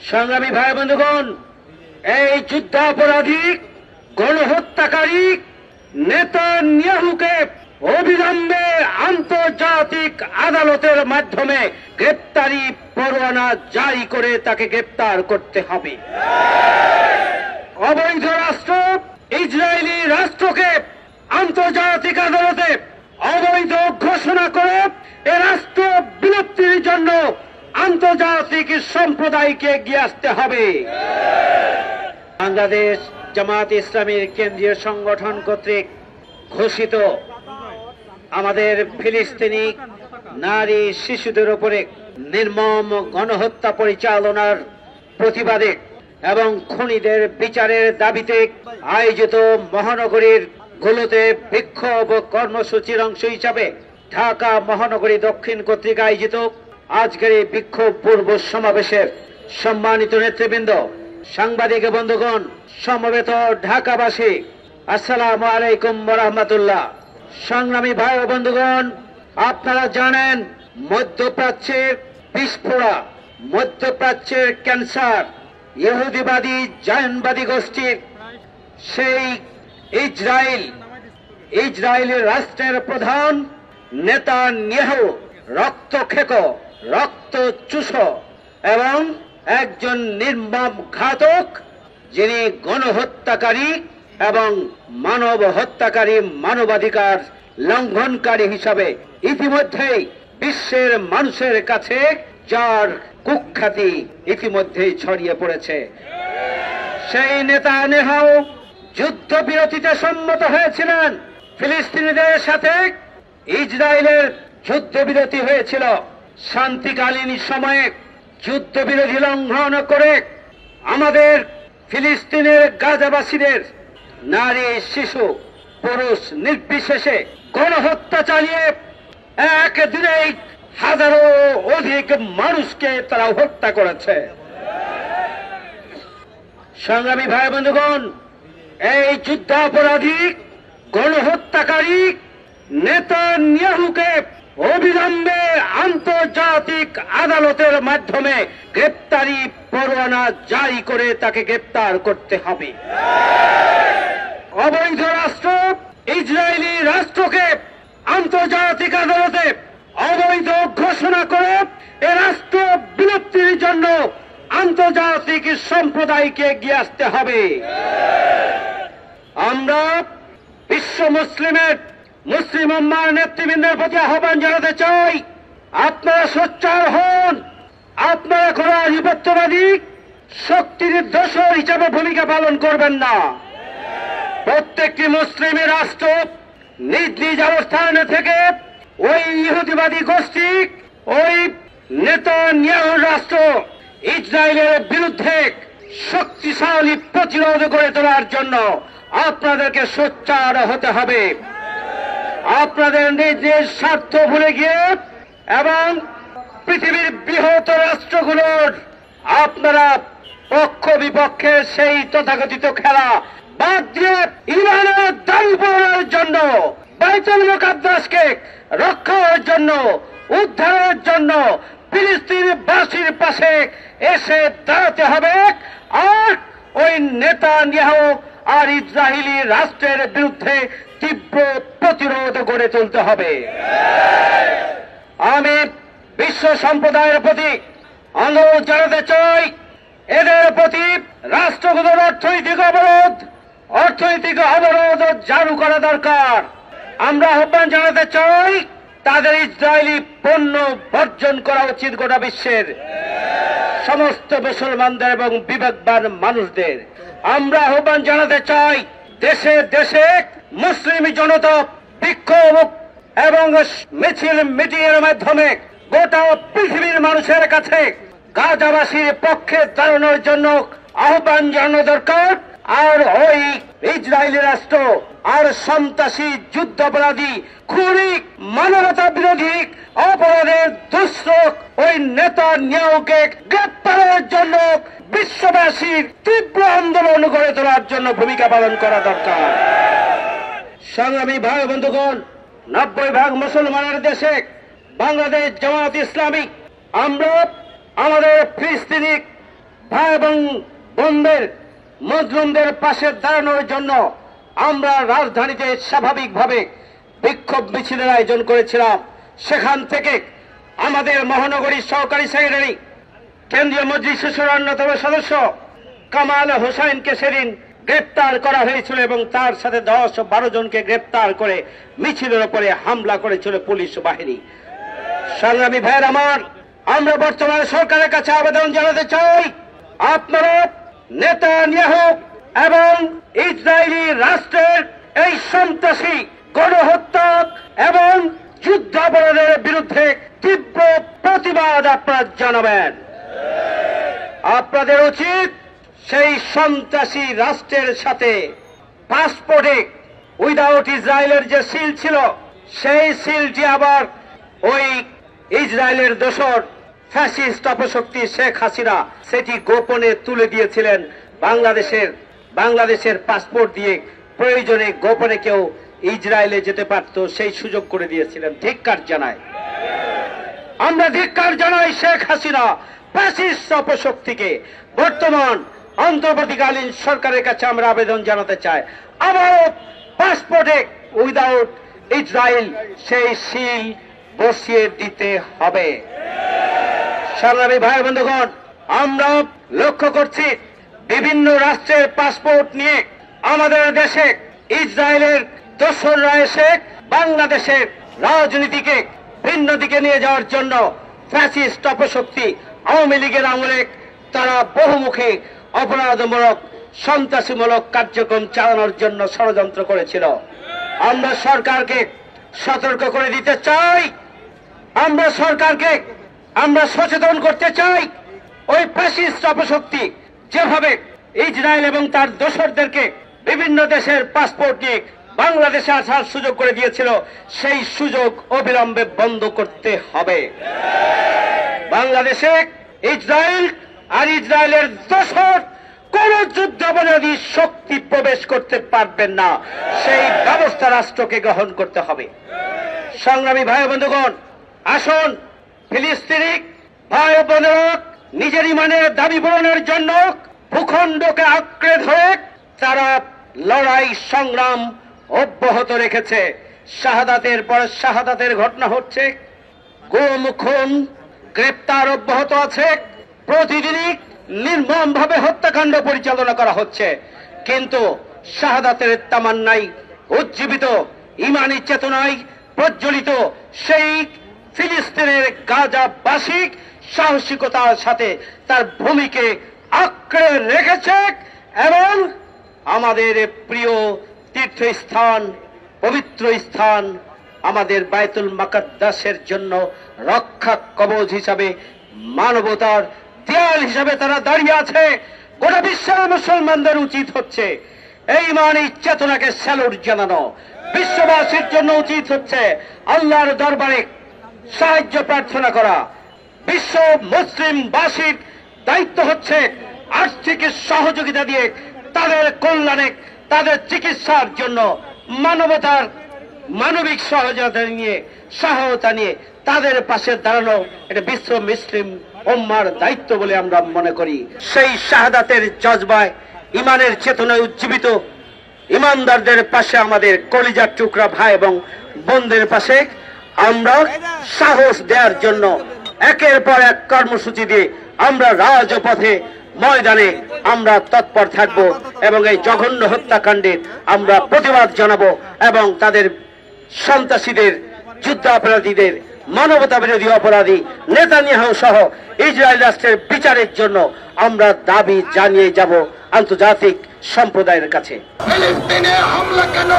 সংগ্রামী ভাই বন্ধুগণ, এই যুদ্ধাপরাধী গণহত্যাকারী নেতানিয়াহুকে অবিলম্বে আন্তর্জাতিক আদালতের মাধ্যমে গ্রেপ্তারি পরোয়ানা জারি করে তাকে গ্রেপ্তার করতে হবে। অবৈধ রাষ্ট্র ইসরায়েলি রাষ্ট্রকে আন্তর্জাতিক আদালতে অবৈধ ঘোষণা করে এ রাষ্ট্র বিলুপ্তির জন্য আন্তর্জাতিক সম্প্রদায়কে এগিয়ে আসতে হবে। বাংলাদেশ জামাত ইসলামীর কেন্দ্রীয় সংগঠন কর্তৃক ঘোষিত আমাদের ফিলিস্তিনি নারী শিশুদের উপরে নির্মম গণহত্যা পরিচালনার প্রতিবাদে এবং খুনিদের বিচারের দাবিতে আয়োজিত মহানগরীর গুলোতে বিক্ষোভ কর্মসূচির অংশ হিসাবে ঢাকা মহানগরী দক্ষিণ কর্তৃক আয়োজিত আজকের এই বিক্ষোভ পূর্ব সমাবেশের সম্মানিত নেতৃবৃন্দ, সাংবাদিক বন্ধুগণ, সমবেত ঢাকাবাসী, আসসালামু আলাইকুম ওয়া রাহমাতুল্লাহ। সংগ্রামী ভাই ও বন্ধুগণ, আপনারা জানেন মধ্যপ্রাচ্যের বিস্ফোরা, মধ্যপ্রাচ্যের ক্যান্সার, ইহুদিবাদী জায়নবাদী গোষ্ঠীর সেই ইসরায়েলের রাষ্ট্রের প্রধান নেতানিয়াহু রক্তখেক, রক্তচুষ এবং একজন নির্মম ঘাতক, যিনি গণহত্যাকারী এবং মানব হত্যাকারী, মানবাধিকার লঙ্ঘনকারী হিসাবে ইতিমধ্যেই বিশ্বের মানুষের কাছে যার কুখ্যাতি ইতিমধ্যেই ছড়িয়ে পড়েছে। সেই নেতানিয়াহু যুদ্ধবিরতিতে সম্মত হয়েছিলেন। ফিলিস্তিনিদের সাথে ইসরায়েলের যুদ্ধবিরতি হয়েছিল। শান্তিকালীন সময়ে যুদ্ধবিরতি লঙ্ঘন করে আমাদের ফিলিস্তিনের গাজাবাসীদের নারী, শিশু, পুরুষ নির্বিশেষে গণহত্যা চালিয়ে একদিনেই হাজারো অধিক মানুষকে তারা হত্যা করেছে। সংগ্রামী ভাই বন্ধুগণ, এই যুদ্ধাপরাধী গণহত্যাকারী নেতানিয়াহুকে অবিলম্বে আন্তর্জাতিক আদালতের মাধ্যমে গ্রেপ্তারি পরোয়ানা জারি করে তাকে গ্রেপ্তার করতে হবে। অবৈধ রাষ্ট্র ইসরায়েলি রাষ্ট্রকে আন্তর্জাতিক আদালতে অবৈধ ঘোষণা করে এ রাষ্ট্র বিলুপ্তির জন্য আন্তর্জাতিক সম্প্রদায়কে এগিয়ে আসতে হবে। আমরা বিশ্ব মুসলিম উম্মার নেতৃবৃন্দের প্রতি আহ্বান জানাতে চাই, আপনারা সোচ্চার হন। আপনারা কোন আধিপত্যবাদী শক্তির দোসর হিসাবে ভূমিকা পালন করবেন না। প্রত্যেকটি মুসলিম রাষ্ট্র নিজ নিজ অবস্থান থেকে ওই ইহুদিবাদী গোষ্ঠী, ওই নেতানিয়াহু রাষ্ট্র ইসরায়েলের বিরুদ্ধে শক্তিশালী প্রতিরোধ গড়ে তোলার জন্য আপনাদেরকে সোচ্চার হতে হবে। আপনাদের নিজ নিজ স্বার্থ ভুলে গিয়ে এবং পৃথিবীর বৃহৎ রাষ্ট্রগুলোর আপনারা পক্ষ বিপক্ষের সেই তথাকথিত খেলা বাদ দিয়ে ইরানের দাবি পূরণের জন্য, বাইতুল মুকাদ্দাসকে রক্ষার জন্য, উদ্ধারের জন্য ফিলিস্তিনবাসীর পাশে এসে দাঁড়াতে হবে আর ওই নেতানিয়াহু আর ইসরায়েলি রাষ্ট্রের বিরুদ্ধে তীব্র প্রতিরোধ গড়ে তুলতে হবে। আমি বিশ্ব সম্প্রদায়ের প্রতি অনুরোধ জানাতে চাই, এদের প্রতি রাষ্ট্রগুলোর অর্থনৈতিক অবরোধ জারি করা দরকার। আমরা আহ্বান জানাতে চাই, তাদের ইসরায়েলি পণ্য বর্জন করা উচিত গোটা বিশ্বের সমস্ত মুসলমানদের এবং বিবেকবান মানুষদের। আমরা আহ্বান জানাতে চাই, দেশে দেশে মুসলিম জনতা বিক্ষোভ এবং মিছিল মিটিংয়ের মাধ্যমে গোটা পৃথিবীর মানুষের কাছে গাজাবাসীর পক্ষে দাঁড়ানোর জন্য আহ্বান জানানো দরকার। আর ওই ইসরায়েলি রাষ্ট্র আর সন্ত্রাসী, যুদ্ধাপরাধী, খুনি, মানবতা বিরোধী অপরাধের দুষ্ট ওই নেতানিয়াহুকে গ্রেপ্তারের জন্য বিশ্ববাসীর তীব্র আন্দোলন গড়ে তোলার জন্য ভূমিকা পালন করা দরকার। সংগ্রামী ভাই বন্ধুগণ, 90% মুসলমানের দেশে বাংলাদেশ জামাত ইসলামী আমরা আমাদের ফিলিস্তিনি ভাই এবং বোনদের মজলুমদের পাশে দাঁড়ানোর জন্য আমরা রাজধানীতে স্বাভাবিকভাবে বিক্ষোভ মিছিলের আয়োজন করেছিলাম। সেখান থেকে আমাদের মহানগরীর সহকারী সেক্রেটারি কেন্দ্রীয় মজলিসের অন্যতম সদস্য কামাল হোসেনকে সেদিন গ্রেপ্তার করা হয়েছিল এবং তার সাথে 10-12 জনকে গ্রেপ্তার করে মিছিলের উপরে হামলা করেছিল পুলিশ বাহিনী। সংগ্রামী ভাইয়ের আমার, আমরা বর্তমান সরকারের কাছে আবেদন জানাতে চাই, আপনারা নেতানিয়াহু এবং ইসরায়েলি রাষ্ট্রের এই সন্ত্রাসী গণহত্যা এবং যুদ্ধাপরাধের বিরুদ্ধে তীব্র প্রতিবাদ আপনারা জানাবেন। আপনাদের উচিত সেই সন্ত্রাসী রাষ্ট্রের সাথে পাসপোর্টে উইদাউট ইসরায়েলের যে সিল ছিল, সেই সিলটি আবার ওই ইসরায়েলের দোসর ফ্যাসিস্ট অপশক্তি শেখ হাসিনা সেটি গোপনে তুলে দিয়েছিলেন বাংলাদেশের পাসপোর্ট দিয়ে প্রয়োজনে গোপনে কেউ ইসরায়েলে যেতে পারত, সেই সুযোগ করে দিয়েছিলেন। ধিক্কার জানাই, আমরা ধিক্কার জানাই শেখ হাসিনা ফ্যাসিস্ট অপশক্তিকে। বর্তমান অন্তর্বর্তীকালীন সরকারের কাছে আমরা আবেদন জানাতে চাই, আবারও পাসপোর্টে উইদাউট ইসরায়েল সেই সিল বসিয়ে দিতে হবে। সংগ্রামী ভাই বন্ধুগণ, আমরা লক্ষ্য করছি বিভিন্ন রাষ্ট্রের পাসপোর্ট নিয়ে আমাদের দেশে ইসরায়েলের দোসররা এসে বাংলাদেশের রাজনীতিকে ভিন্ন দিকে নিয়ে যাওয়ার জন্য ফ্যাসিস্ট অপশক্তি আওয়ামী লীগের আমলে তারা বহুমুখী অপরাধমূলক সন্ত্রাসীমূলক কার্যক্রম চালানোর জন্য ষড়যন্ত্র করেছিল। আমরা সরকারকে সতর্ক করে দিতে চাই, আমরা সচেতন করতে চাই, ওই ফ্যাসিস্ট অপশক্তি যেভাবে ইসরায়েল এবং তার দোসরদেরকে বিভিন্ন দেশের পাসপোর্ট নিয়ে বাংলাদেশে আসার সুযোগ করে দিয়েছিল, সেই সুযোগ অবিলম্বে বন্ধ করতে হবে। বাংলাদেশে ইসরায়েল আর ইসরায়েলের দোসর কোন যুদ্ধাপরাধী শক্তি প্রবেশ করতে পারবেন না, সেই ব্যবস্থা রাষ্ট্রকে গ্রহণ করতে হবে। সংগ্রামী ভাই বন্ধুগণ, আসুন ফিলিস্তিনি ভাই বোনেরা নিজের ইমানের দাবি পূরণের জন্য ভূখণ্ডকে আঁকড়ে ধরে তারা লড়াই সংগ্রাম অব্যাহত রেখেছে। শাহাদাতের পর শাহাদাতের ঘটনা হচ্ছে, গুম খুন গ্রেপ্তার অব্যাহত আছে, প্রতিদিনই নির্মমভাবে হত্যাকাণ্ড পরিচালনা করা হচ্ছে। কিন্তু শাহাদাতের তামান্নায় উজ্জীবিত ইমানি চেতনায় প্রজ্বলিত সেই ফিলিস্তিনের গাজাবাসী সাহসিকতার সাথে তার ভূমিকে আঁকড়ে রেখেছে এবং আমাদের প্রিয় তীর্থস্থান, পবিত্র স্থান আমাদের বায়তুল মুকাদ্দাসের জন্য রক্ষা কবচ হিসাবে, মানবতার দেয়াল হিসাবে তারা দাঁড়িয়ে আছে। গোটা বিশ্বের মুসলমানদের উচিত হচ্ছে এই ইমানি চেতনাকে স্যালুট জানানো। বিশ্ববাসীর জন্য উচিত হচ্ছে আল্লাহর দরবারে সাহায্য প্রার্থনা করা। বিশ্ব মুসলিমবাসীর দায়িত্ব হচ্ছে আর্থিক সহযোগিতা দিয়ে তাদের কল্যাণে, তাদের চিকিৎসার জন্য মানবিক সহায়তা নিয়ে তাদের পাশে দাঁড়ানো। এটা বিশ্ব মুসলিম উম্মার দায়িত্ব বলে আমরা মনে করি। সেই শাহাদাতের জজবায় ইমানের চেতনায় উজ্জীবিত ইমানদারদের পাশে, আমাদের কলিজার টুকরা ভাই এবং বোনদের পাশে আমরা সাহস দেওয়ার জন্য একের পর এক কর্মসূচি দিয়ে আমরা রাজপথে ময়দানে আমরা তৎপর থাকব এবং এই জঘন্য হত্যাকাণ্ডের আমরা প্রতিবাদ জানাবো এবং তাদের সন্ত্রাসীদের, যুদ্ধাপরাধীদের, মানবতা বিরোধী অপরাধী নেতানিয়াহু সহ ইসরায়েল রাষ্ট্রের বিচারের জন্য আমরা দাবি জানিয়ে যাব আন্তর্জাতিক সম্প্রদায়ের কাছে। ফিলিস্তিনে হামলা কেন?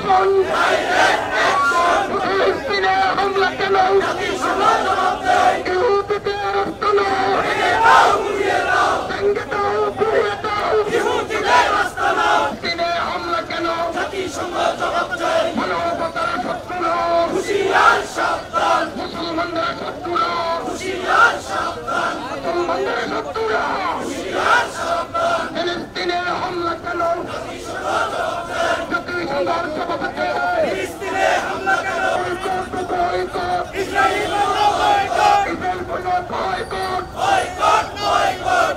অ্যাকশন ফিলিস্তিনে হামলা কেন ইহুদিদের আস্তানা ভেঙে দাও ঘুরিয়ে দাও ফিলিস্তিনে হামলা কেন মানবতার শত্রুরা মুসলমানদের শত্রুরা মুসলমানদের শত্রুরা ফিলিস্তিনে হামলা কেন জাতিসংঘের সভাপতি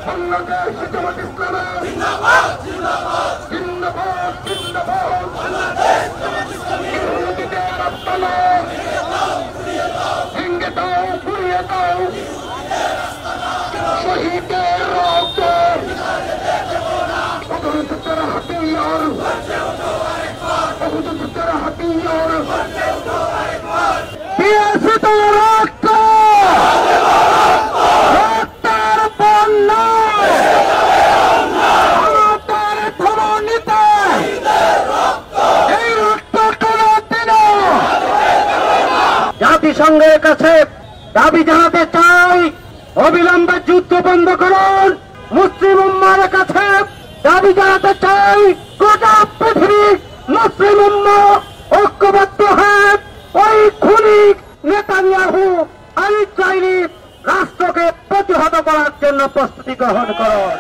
বাংলাদেশ জামাত ইসলামী জিন্দাবাদ ইহুদিদের আস্তানা ভেঙে দাও ঘুরিয়ে দাও শহীদের রক্ত অগণিতের হাতিয়ার অগণিতের হাতিয়ার বিএসিত রক্ত রক্তের বন্যা আমাদের ধমনীতে এই রক্ত কোনদিনও জাতিসংঘের কাছে দাবি জানাতে চাই, অবিলম্বে যুদ্ধ বন্ধ করুন। মুসলিম উম্মার কাছে দাবি জানাতে চাই, গোটা পৃথিবী মুসলিম উম্মা ঐক্যবদ্ধ হয়ে ওই খুনি নেতানিয়াহু আর ইসরায়েলি রাষ্ট্রকে প্রতিহত করার জন্য প্রস্তুতি গ্রহণ করুন।